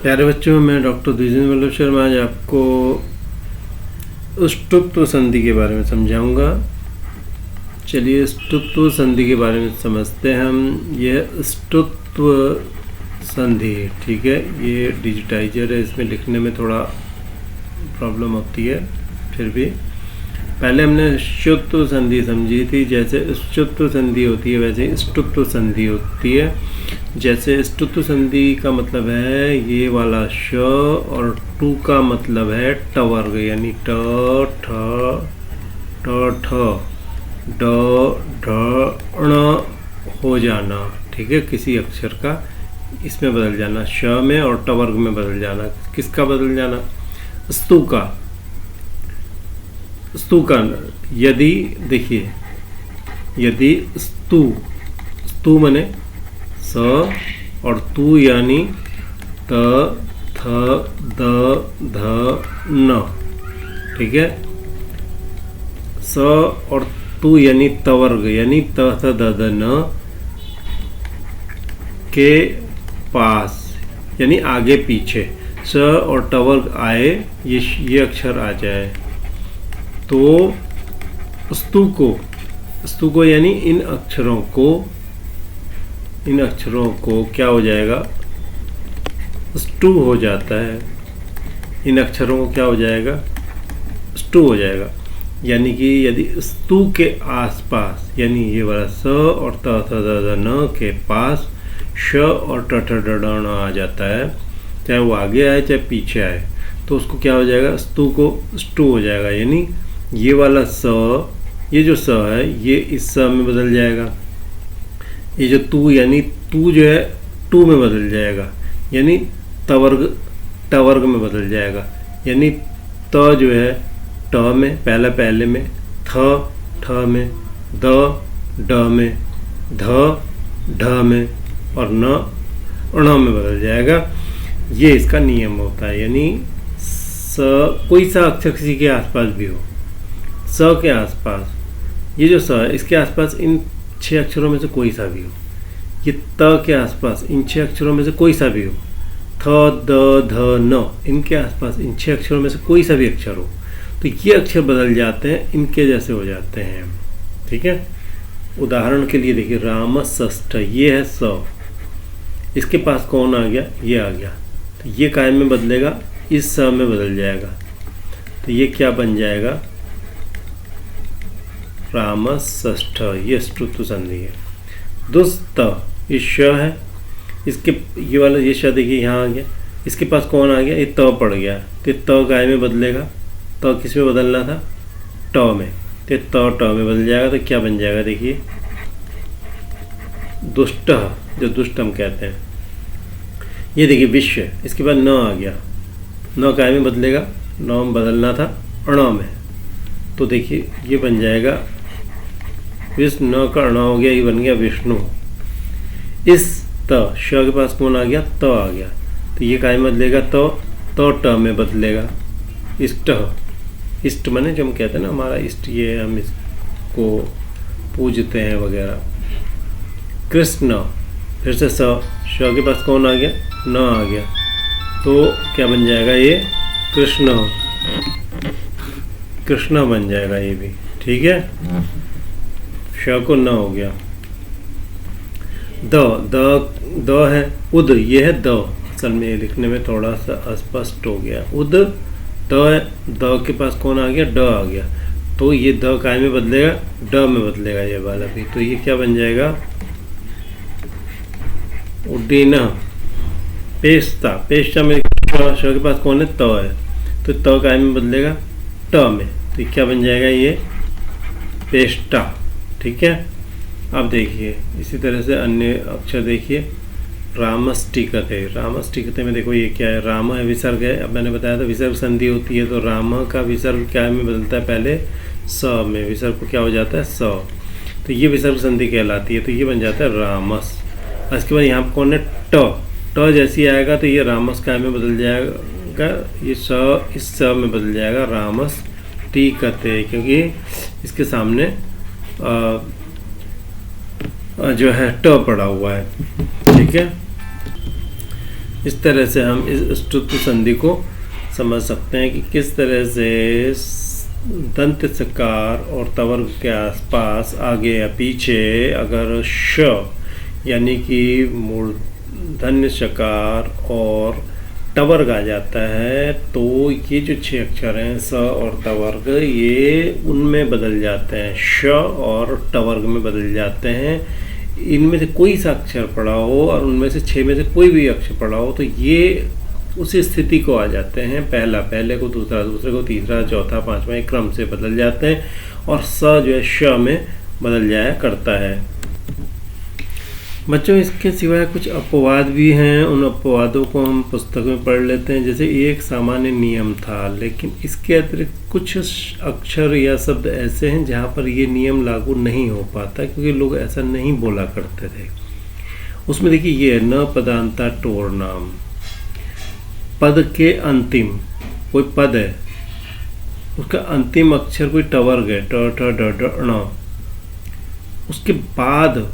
प्यारे बच्चों, मैं डॉक्टर द्विजेंद्र वल्लभ शर्मा आज आपको ष्टुत्व संधि के बारे में समझाऊंगा। चलिए ष्टुत्व संधि के बारे में समझते हैं हम। यह ष्टुत्व संधि, ठीक है, ये डिजिटाइजर है, इसमें लिखने में थोड़ा प्रॉब्लम होती है। फिर भी पहले हमने ष्टुत्व संधि समझी थी। जैसे ष्टुत्व संधि होती है वैसे ष्टुत्व संधि होती है। जैसे ष्टुत्व संधि का मतलब है ये वाला श और टू का मतलब है ट वर्ग, यानी ट ठ ट ठ ड ढ ण हो जाना, ठीक है, किसी अक्षर का इसमें बदल जाना, श में और ट वर्ग में बदल जाना। किसका बदल जाना? स्तु का। स्तु का यदि देखिए, यदि स्तु माने स और तू यानी त थ द ध न, ठीक है। स और तू यानी तवर्ग यानी त थ द ध न के पास यानी आगे पीछे स और टवर्ग आए, ये अक्षर आ जाए तो स्तु को यानी इन अक्षरों को क्या हो जाएगा? स्टू हो जाता है। इन अक्षरों को क्या हो जाएगा? स्टू हो जाएगा। यानी कि यदि स्तु के आसपास यानी ये वाला स और त थ द ध न के पास श और ट ठ ड ढ न आ जाता है, चाहे वो आगे आए चाहे पीछे आए, तो उसको क्या हो जाएगा? स्तु को स्टू हो जाएगा। यानी ये वाला स, ये जो स है ये इस स में बदल जाएगा। ये जो तू यानी तू जो है टू में बदल जाएगा, यानी टवर्ग में बदल जाएगा। यानी त जो है ट में, पहले में, ठ में, द ड में, ध ढ में और न ण में बदल जाएगा। ये इसका नियम होता है। यानी कोई सा अक्षर किसी के आसपास भी हो, स के आसपास, ये जो स है इसके आसपास इन 6 अक्षरों में से कोई सा भी हो, ये त के आसपास इन 6 अक्षरों में से कोई सा भी हो, थ द ध न इनके आसपास इन 6 अक्षरों में से कोई सा भी अक्षर हो, तो ये अक्षर बदल जाते हैं, इनके जैसे हो जाते हैं, ठीक है। उदाहरण के लिए देखिए, राम षष्ठ, ये है स, इसके पास कौन आ गया? ये आ गया, तो ये काय में बदलेगा? इस स में बदल जाएगा, तो ये क्या बन जाएगा? राम षष्ठ। ये ष्टुत्व संधि है। दुस्त, ये श है, इसके ये वाला ये श देखिए यहाँ आ गया, इसके पास कौन आ गया? ये त पड़ गया, तो त काय में बदलेगा? त किस में बदलना था? ट में, तो ट में बदल जाएगा, तो क्या बन जाएगा? देखिए, दुष्ट, जो दुष्ट हम कहते हैं। ये देखिए विश्व, इसके बाद न आ गया, न काय में बदलेगा? न में बदलना था अण में, तो देखिए ये बन जाएगा विष्णु, न का अण हो गया, ये बन गया विष्णु। इस त, श के पास कौन आ गया? त आ गया, तो ये काय में बदलेगा? ट में बदलेगा। इष्ट माने जो हम कहते हैं ना, हमारा इष्ट, ये हम इसको पूजते हैं वगैरह। कृष्ण, फिर से श के पास कौन आ गया? न आ गया, तो क्या बन जाएगा? ये कृष्ण बन जाएगा, ये भी ठीक है। श को न हो गया। द है उद, ये है द, असल में लिखने में थोड़ा सा अस्पष्ट हो गया। उद द है, द के पास कौन आ गया? ड आ गया, तो ये द काय में बदलेगा? ड में बदलेगा ये वाला भी, तो ये क्या बन जाएगा? उड्डीन। पेस्टा में श के पास कौन है? त है, तो त काय में बदलेगा? ट में, तो ये क्या बन जाएगा? ये पेस्टा, ठीक है। अब देखिए इसी तरह से अन्य अक्षर देखिए, रामस्टिकते में देखो ये क्या है? राम है, विसर्ग है। अब मैंने बताया था विसर्ग संधि होती है, तो राम का विसर्ग क्या में बदलता है? पहले स में, विसर्ग को क्या हो जाता है? स, तो ये विसर्ग संधि कहलाती है, तो ये बन जाता है रामस। इसके बाद यहाँ पर कौन है? ट जैसी आएगा तो ये रामस काय में बदल जाएगा? ये स इस स में बदल जाएगा, रामस टीकते, क्योंकि इसके सामने जो है ट पड़ा हुआ है, ठीक है। इस तरह से हम इस स्तुत्व संधि को समझ सकते हैं कि किस तरह से दंत सकार और तवर्ग के आसपास आगे या पीछे अगर श यानी कि मूर्धन्य शकार और टवर्ग आ जाता है तो ये जो 6 अक्षर हैं स और तवर्ग ये उनमें बदल जाते हैं, श और टवर्ग में बदल जाते हैं। इनमें से कोई सा अक्षर पड़ा हो और उनमें से 6 में से कोई भी अक्षर पड़ा हो तो ये उस स्थिति को आ जाते हैं, पहला पहले को, दूसरा दूसरे को, तीसरा चौथा पांचवा, एक क्रम से बदल जाते हैं और स जो है श में बदल जाया करता है। बच्चों इसके सिवाय कुछ अपवाद भी हैं, उन अपवादों को हम पुस्तक में पढ़ लेते हैं। जैसे एक सामान्य नियम था, लेकिन इसके अतिरिक्त कुछ अक्षर या शब्द ऐसे हैं जहाँ पर ये नियम लागू नहीं हो पाता क्योंकि लोग ऐसा नहीं बोला करते थे। उसमें देखिए ये न पदांता टोर नाम, पद के अंतिम कोई पद है, उसका अंतिम अक्षर कोई टवर्ग है, ट ठ ड ढ ण, उसके बाद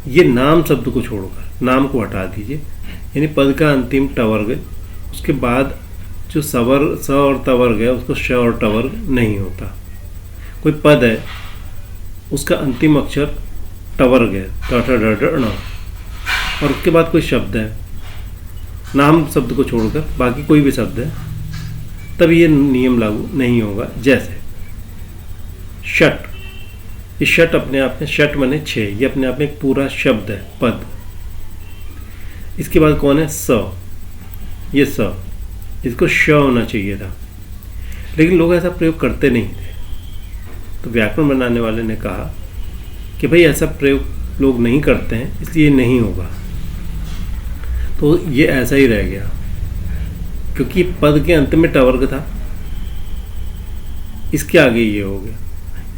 ये नाम शब्द को छोड़कर नाम को हटा दीजिए, यानी पद का अंतिम टवर्ग है, उसके बाद जो सवर स और तवर्ग है उसको श और टवर्ग नहीं होता। कोई पद है उसका अंतिम अक्षर टवर्ग है, ट ठ ड ढ ण, और उसके बाद कोई शब्द है, नाम शब्द को छोड़कर बाकी कोई भी शब्द है, तब ये नियम लागू नहीं होगा। जैसे शट, ये शट अपने आप में, शट माने 6, ये अपने आप में एक पूरा शब्द है, पद। इसके बाद कौन है स, ये स, इसको श होना चाहिए था, लेकिन लोग ऐसा प्रयोग करते नहीं थे। तो व्याकरण बनाने वाले ने कहा कि भाई ऐसा प्रयोग लोग नहीं करते हैं इसलिए नहीं होगा, तो ये ऐसा ही रह गया क्योंकि पद के अंत में टवर्ग था, इसके आगे ये हो गया।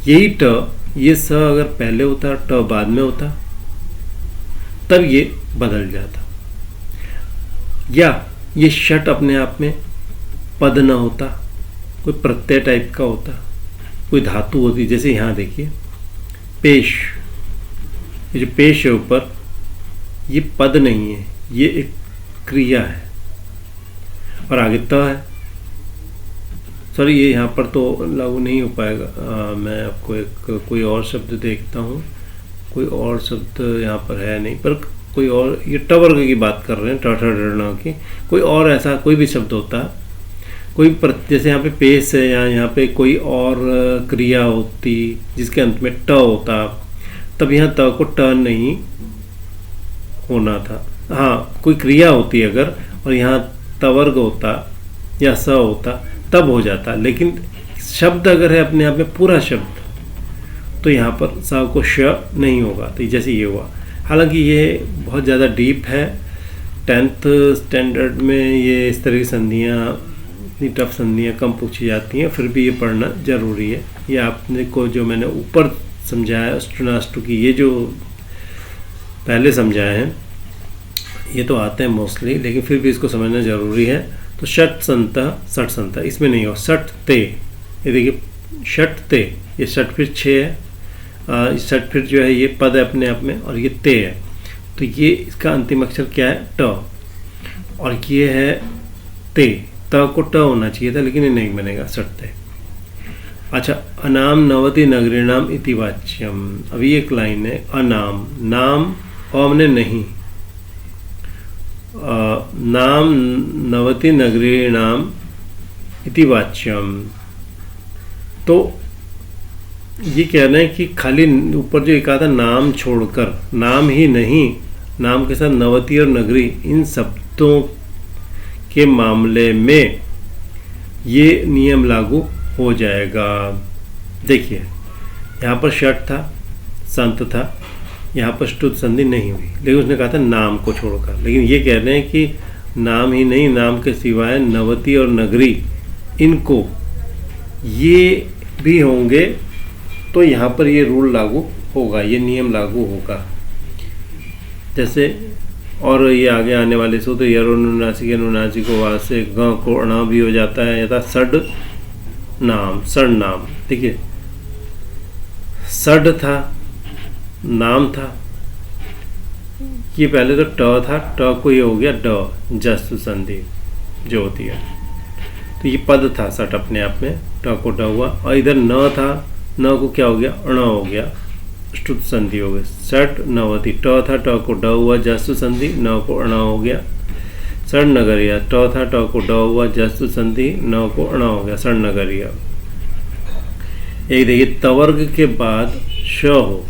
यही ट, ये स अगर पहले होता, ट बाद में होता, तब ये बदल जाता। या ये शट अपने आप में पद न होता, कोई प्रत्यय टाइप का होता, कोई धातु होती। जैसे यहाँ देखिए पेश, ये जो पेश है ऊपर, ये पद नहीं है, ये एक क्रिया है, और आगे त है। सॉरी ये यहाँ पर तो लागू नहीं हो पाएगा। मैं आपको एक कोई और शब्द देखता हूँ, कोई और शब्द यहाँ पर है नहीं, पर कोई और, ये टवर्ग की बात कर रहे हैं, ट ठ ड ण की। कोई और ऐसा कोई भी शब्द होता, कोई जैसे यहाँ पे पेश है, यहाँ पे कोई और क्रिया होती जिसके अंत में ट होता, तब यहाँ त को ट नहीं होना था। हाँ कोई क्रिया होती अगर और यहाँ तवर्ग होता या स होता तब हो जाता, लेकिन शब्द अगर है अपने आप में पूरा शब्द तो यहाँ पर स को श नहीं होगा। तो जैसे ये हुआ, हालांकि ये बहुत ज़्यादा डीप है, 10th स्टैंडर्ड में ये इस तरह की संधियाँ, इतनी टफ संधियाँ कम पूछी जाती हैं, फिर भी ये पढ़ना ज़रूरी है। ये आपने को जो मैंने ऊपर समझाया अष्टुनाष्टु की, ये जो पहले समझाए हैं ये तो आते हैं मोस्टली, लेकिन फिर भी इसको समझना ज़रूरी है। तो षट संता, षट संता इसमें नहीं हो, षट ते, ये देखिए षट ते, ये षट फिर 6 है, षट फिर जो है ये पद है अपने आप में, और ये ते है, तो ये इसका अंतिम अक्षर क्या है ट, और ये है ते, त को ट होना चाहिए था लेकिन ये नहीं बनेगा, षट ते। अच्छा, अनाम नवति नगरीणाम इति वाच्यम, अभी एक लाइन है, अनाम, नाम हमने नहीं, नाम नवति नगरीणाम इति वाच्यम, तो ये कह रहे हैं कि खाली ऊपर जो एक आता नाम छोड़कर, नाम ही नहीं, नाम के साथ नवति और नगरी, इन शब्दों के मामले में ये नियम लागू हो जाएगा। देखिए यहाँ पर षट था, संत था, यहाँ पर ष्टुत संधि नहीं हुई, लेकिन उसने कहा था नाम को छोड़कर। लेकिन ये कह रहे हैं कि नाम ही नहीं, नाम के सिवाय नवति और नगरी, इनको ये भी होंगे, तो यहाँ पर ये रूल लागू होगा, ये नियम लागू होगा। जैसे और ये आगे आने वाले सूत्र, यरोनुनासिक अनुनासिक वास से ग को अणा भी हो जाता है, यथा सड नाम, सड नाम। देखिए सड था, नाम था, ये पहले तो ट था, ट को ये हो गया ड, जस्व संधि जो होती है। तो ये पद था सट अपने आप में, ट को ड हुआ, और इधर न था, न को क्या हो गया, अण हो गया, ष्टुत संधि हो गई। सट नवति, ट था, ट को ड हुआ, जस्व संधि, न को अण हो गया। सड़ नगरिया, ट था, ट को ड हुआ, जस्व संधि, न को अण हो गया, सड़ नगरिया। एक देखिए तवर्ग के बाद श हो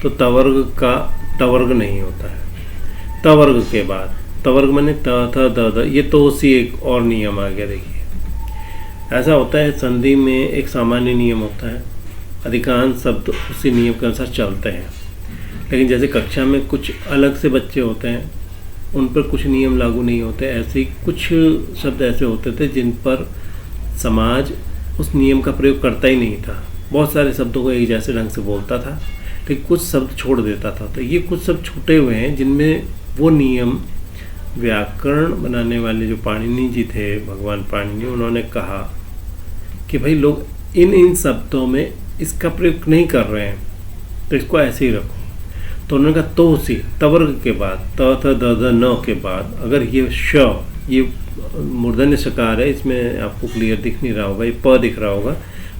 तो तवर्ग का टवर्ग नहीं होता है। तवर्ग के बाद, तवर्ग माने त थ द द, ये तो उसी एक और नियम आ गया। देखिए ऐसा होता है संधि में एक सामान्य नियम होता है, अधिकांश शब्द उसी नियम के अनुसार चलते हैं। लेकिन जैसे कक्षा में कुछ अलग से बच्चे होते हैं, उन पर कुछ नियम लागू नहीं होते। ऐसे ही कुछ शब्द ऐसे होते थे जिन पर समाज उस नियम का प्रयोग करता ही नहीं था, बहुत सारे शब्दों को एक जैसे ढंग से बोलता था, लेकिन कुछ शब्द छोड़ देता था। तो ये कुछ शब्द छूटे हुए हैं जिनमें वो नियम व्याकरण बनाने वाले जो पाणिनि जी थे, भगवान पाणिनि, उन्होंने कहा कि भाई लोग इन शब्दों में इसका प्रयोग नहीं कर रहे हैं, तो इसको ऐसे ही रखो। तो उन्होंने कहा तो सी, तवर्ग के बाद, त थ द ध न के बाद अगर ये श, ये मूर्धन्य सकार है, इसमें आपको क्लियर दिख नहीं रहा होगा, ये प दिख रहा होगा,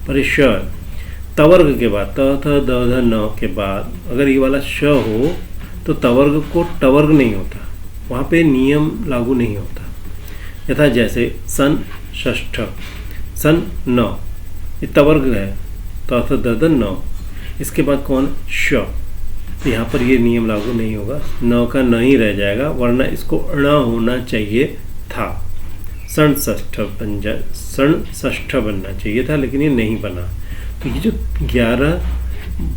पर ये श, तवर्ग के बाद, त थ द ध न के बाद अगर ये वाला श हो तो तवर्ग को टवर्ग नहीं होता, वहाँ पे नियम लागू नहीं होता। यथा जैसे सन षष्ठ, सन न, ये तवर्ग है, त थ द ध न, इसके बाद कौन, श, तो यहाँ पर ये नियम लागू नहीं होगा, न का न ही रह जाएगा, वरना इसको अण होना चाहिए था, सण षष्ठ बन जाए, सण षष्ठ बनना चाहिए था, लेकिन ये नहीं बना। तो ये जो 11,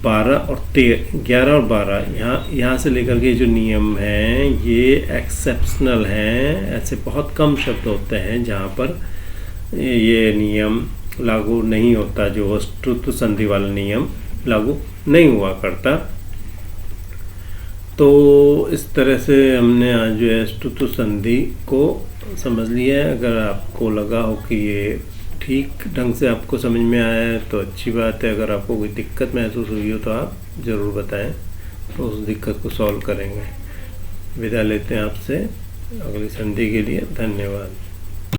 12 और 13, 11 और 12 यहाँ से लेकर के जो नियम हैं ये एक्सेप्शनल हैं। ऐसे बहुत कम शब्द होते हैं जहाँ पर ये नियम लागू नहीं होता, जो ष्टुत संधि वाला नियम लागू नहीं हुआ करता। तो इस तरह से हमने आज जो है ष्टुत संधि को समझ लिया है। अगर आपको लगा हो कि ये ठीक ढंग से आपको समझ में आया है तो अच्छी बात है। अगर आपको कोई दिक्कत महसूस हुई हो तो आप ज़रूर बताएं, तो उस दिक्कत को सॉल्व करेंगे। विदा लेते हैं आपसे अगली संधि के लिए। धन्यवाद।